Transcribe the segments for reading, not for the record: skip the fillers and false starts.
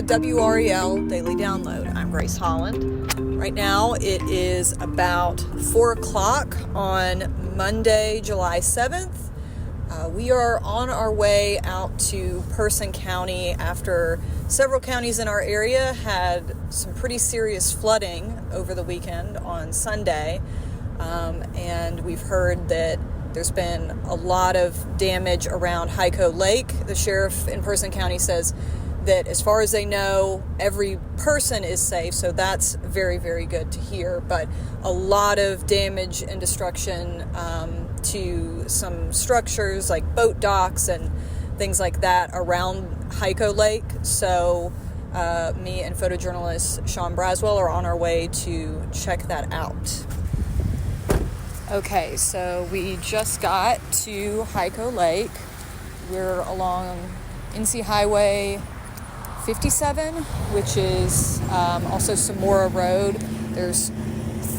WRAL Daily Download. I'm Grace Holland. Right now it is about 4 o'clock on Monday, July 7th. We are on our way out to Person County after several counties in our area had some pretty serious flooding over the weekend on Sunday. And we've heard that there's been a lot of damage around Hyco Lake. The sheriff in Person County says that as far as they know, every person is safe, so that's very, very good to hear. But a lot of damage and destruction to some structures like boat docks and things like that around Hyco Lake. So me and photojournalist Sean Braswell are on our way to check that out. Okay, so we just got to Hyco Lake. We're along NC Highway 57, which is also Samora Road. There's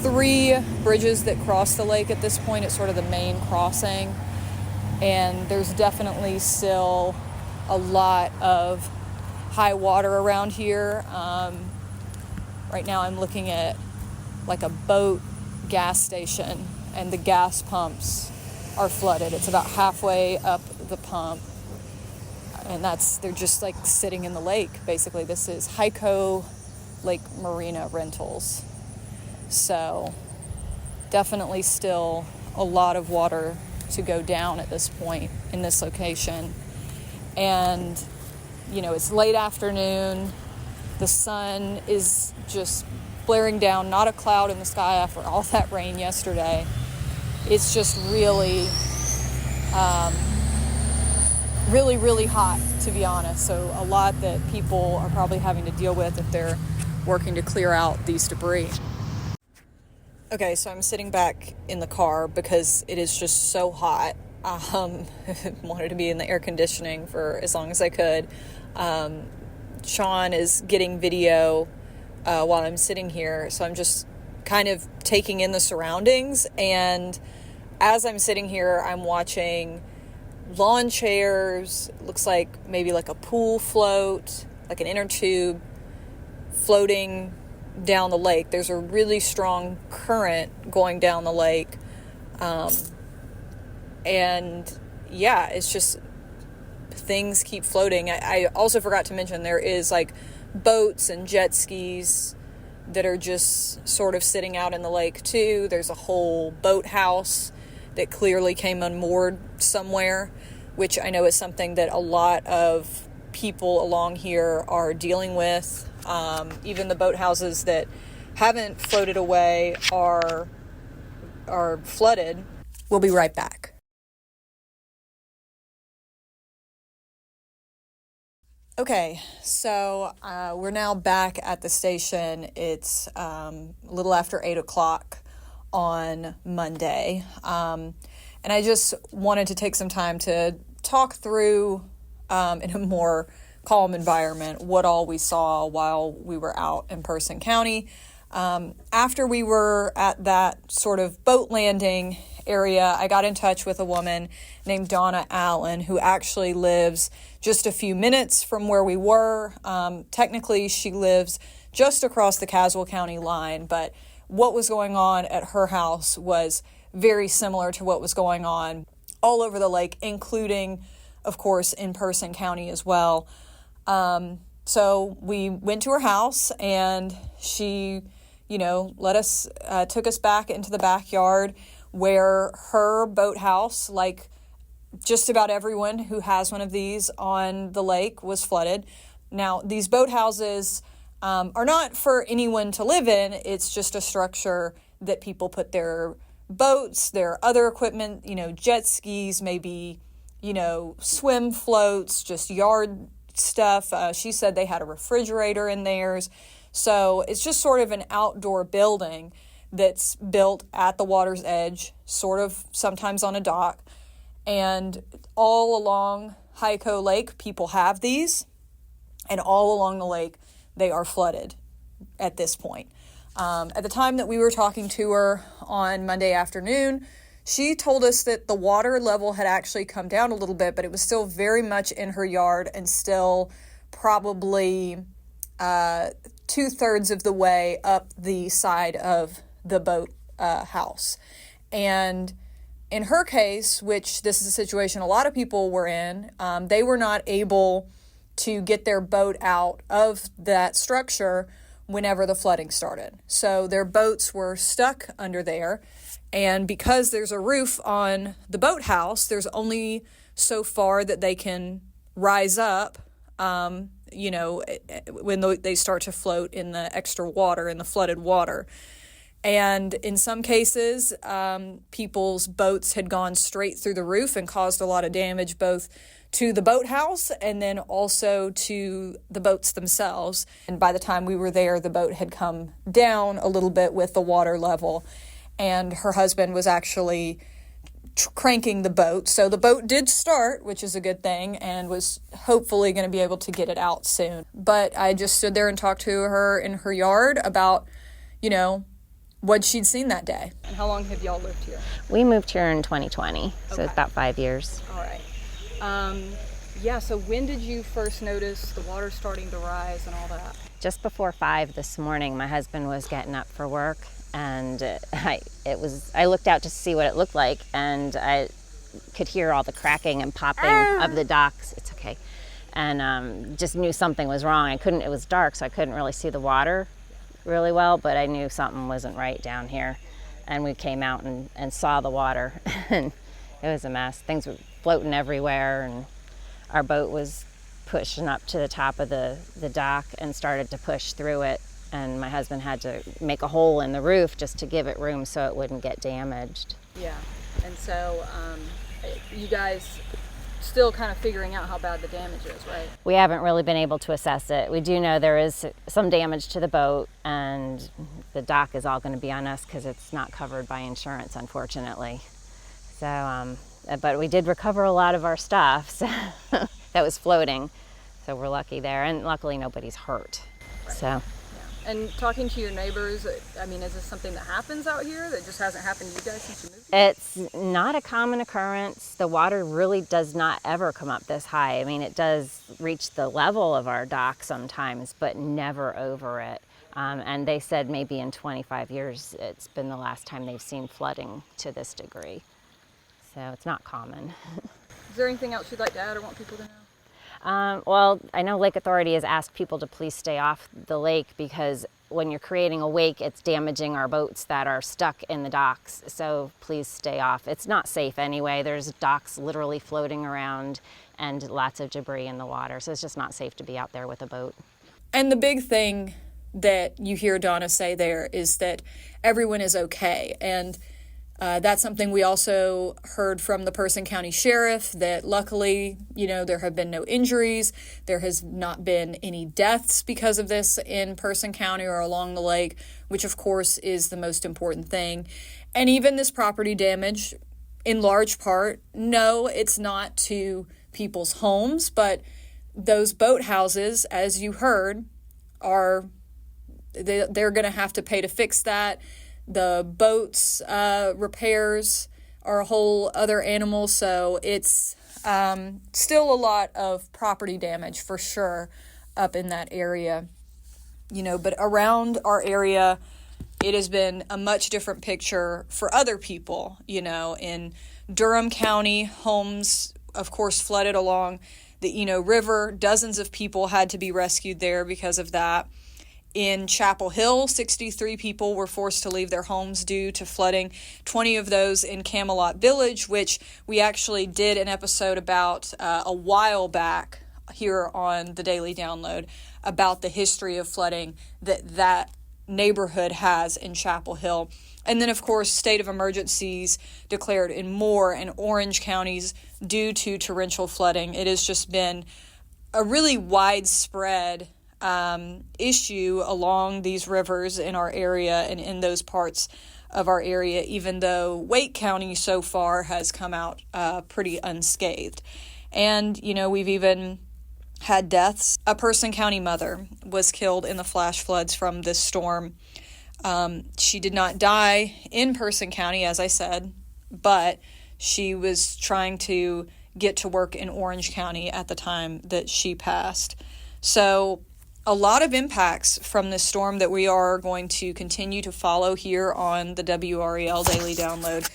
3 bridges that cross the lake at this point. It's sort of the main crossing. And there's definitely still a lot of high water around here. Right now I'm looking at like a boat gas station, and the gas pumps are flooded. It's about halfway up the pump. And they're just like sitting in the lake, basically. This is Hyco Lake Marina Rentals. So definitely still a lot of water to go down at this point in this location. And, you know, it's late afternoon. The sun is just blaring down, not a cloud in the sky after all that rain yesterday. It's just really really hot, to be honest. So a lot that people are probably having to deal with if they're working to clear out these debris. Okay, so I'm sitting back in the car because it is just so hot. Wanted to be in the air conditioning for as long as I could. Sean is getting video while I'm sitting here, so I'm just kind of taking in the surroundings. And as I'm sitting here, I'm watching lawn chairs, looks like maybe like a pool float, like an inner tube floating down the lake. There's a really strong current going down the lake. And yeah, it's just things keep floating. I also forgot to mention there is like boats and jet skis that are just sort of sitting out in the lake too. There's a whole boathouse that clearly came unmoored somewhere, which I know is something that a lot of people along here are dealing with. Even the boathouses that haven't floated away are flooded. We'll be right back. Okay, so we're now back at the station. It's a little after 8 o'clock on Monday. And I just wanted to take some time to talk through in a more calm environment what all we saw while we were out in Person County. After we were at that sort of boat landing area, I got in touch with a woman named Donna Allen, who actually lives just a few minutes from where we were. Technically, she lives just across the Caswell County line, but what was going on at her house was very similar to what was going on all over the lake, including, of course, in Person County as well. So we went to her house, and she, took us back into the backyard where her boathouse, like just about everyone who has one of these on the lake, was flooded. Now, these boathouses are not for anyone to live in. It's just a structure that people put their boats, their other equipment, jet skis, maybe, swim floats, just yard stuff. She said they had a refrigerator in theirs. So it's just sort of an outdoor building that's built at the water's edge, sort of sometimes on a dock. And all along Hyco Lake, people have these. And all along the lake, they are flooded at this point. At the time that we were talking to her on Monday afternoon, she told us that the water level had actually come down a little bit, but it was still very much in her yard and still probably 2/3 of the way up the side of the boat house. And in her case, which this is a situation a lot of people were in, they were not able to get their boat out of that structure whenever the flooding started. So their boats were stuck under there. And because there's a roof on the boathouse, there's only so far that they can rise up, when they start to float in the extra water, in the flooded water. And in some cases, people's boats had gone straight through the roof and caused a lot of damage, both to the boathouse and then also to the boats themselves. And by the time we were there, the boat had come down a little bit with the water level, and her husband was actually cranking the boat. So the boat did start, which is a good thing, and was hopefully going to be able to get it out soon. But I just stood there and talked to her in her yard about, what she'd seen that day. And how long have y'all lived here? We moved here in 2020, so Okay. it's about 5 years. All right. So when did you first notice the water starting to rise and all that? Just before 5 this morning, my husband was getting up for work, and I looked out to see what it looked like, and I could hear all the cracking and popping of the docks. It's okay. And just knew something was wrong. It was dark, so I couldn't really see the water really well, but I knew something wasn't right down here. And we came out and saw the water, and it was a mess. Things were floating everywhere, and our boat was pushing up to the top of the dock and started to push through it. And my husband had to make a hole in the roof just to give it room so it wouldn't get damaged. Yeah. And so you guys still kind of figuring out how bad the damage is, right? We haven't really been able to assess it. We do know there is some damage to the boat, and the dock is all going to be on us because it's not covered by insurance, unfortunately. So, but we did recover a lot of our stuff that was floating, so we're lucky there, and luckily nobody's hurt. Right. So. Yeah. And talking to your neighbors, is this something that happens out here that just hasn't happened to you guys since you moved here? It's not a common occurrence. The water really does not ever come up this high. It does reach the level of our dock sometimes, but never over it. And they said maybe in 25 years, it's been the last time they've seen flooding to this degree. So it's not common. Is there anything else you'd like to add or want people to know? Well, I know Lake Authority has asked people to please stay off the lake because when you're creating a wake, it's damaging our boats that are stuck in the docks. So please stay off. It's not safe anyway. There's docks literally floating around and lots of debris in the water. So it's just not safe to be out there with a boat. And the big thing that you hear Donna say there is that everyone is okay. And that's something we also heard from the Person County Sheriff, that luckily, there have been no injuries. There has not been any deaths because of this in Person County or along the lake, which of course is the most important thing. And even this property damage, in large part, no, it's not to people's homes, but those boat houses, as you heard, they're going to have to pay to fix that. The boats repairs are a whole other animal, so it's still a lot of property damage for sure up in that area. But around our area, it has been a much different picture for other people. In Durham County, homes, of course, flooded along the River. Dozens of people had to be rescued there because of that. In Chapel Hill, 63 people were forced to leave their homes due to flooding, 20 of those in Camelot Village, which we actually did an episode about a while back here on the Daily Download about the history of flooding that neighborhood has in Chapel Hill. And then, of course, state of emergencies declared in Moore and Orange counties due to torrential flooding. It has just been a really widespread issue along these rivers in our area and in those parts of our area, even though Wake County so far has come out pretty unscathed. And, we've even had deaths. A Person County mother was killed in the flash floods from this storm. She did not die in Person County, as I said, but she was trying to get to work in Orange County at the time that she passed. So a lot of impacts from this storm that we are going to continue to follow here on the WRAL Daily Download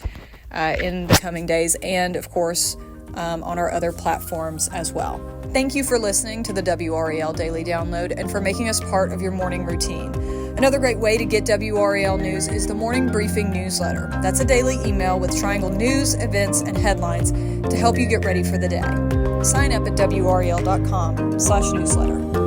in the coming days, and of course on our other platforms as well. Thank you for listening to the WRAL Daily Download and for making us part of your morning routine. Another great way to get WRAL news is the Morning Briefing newsletter. That's a daily email with Triangle news, events, and headlines to help you get ready for the day. Sign up at WRAL.com/newsletter.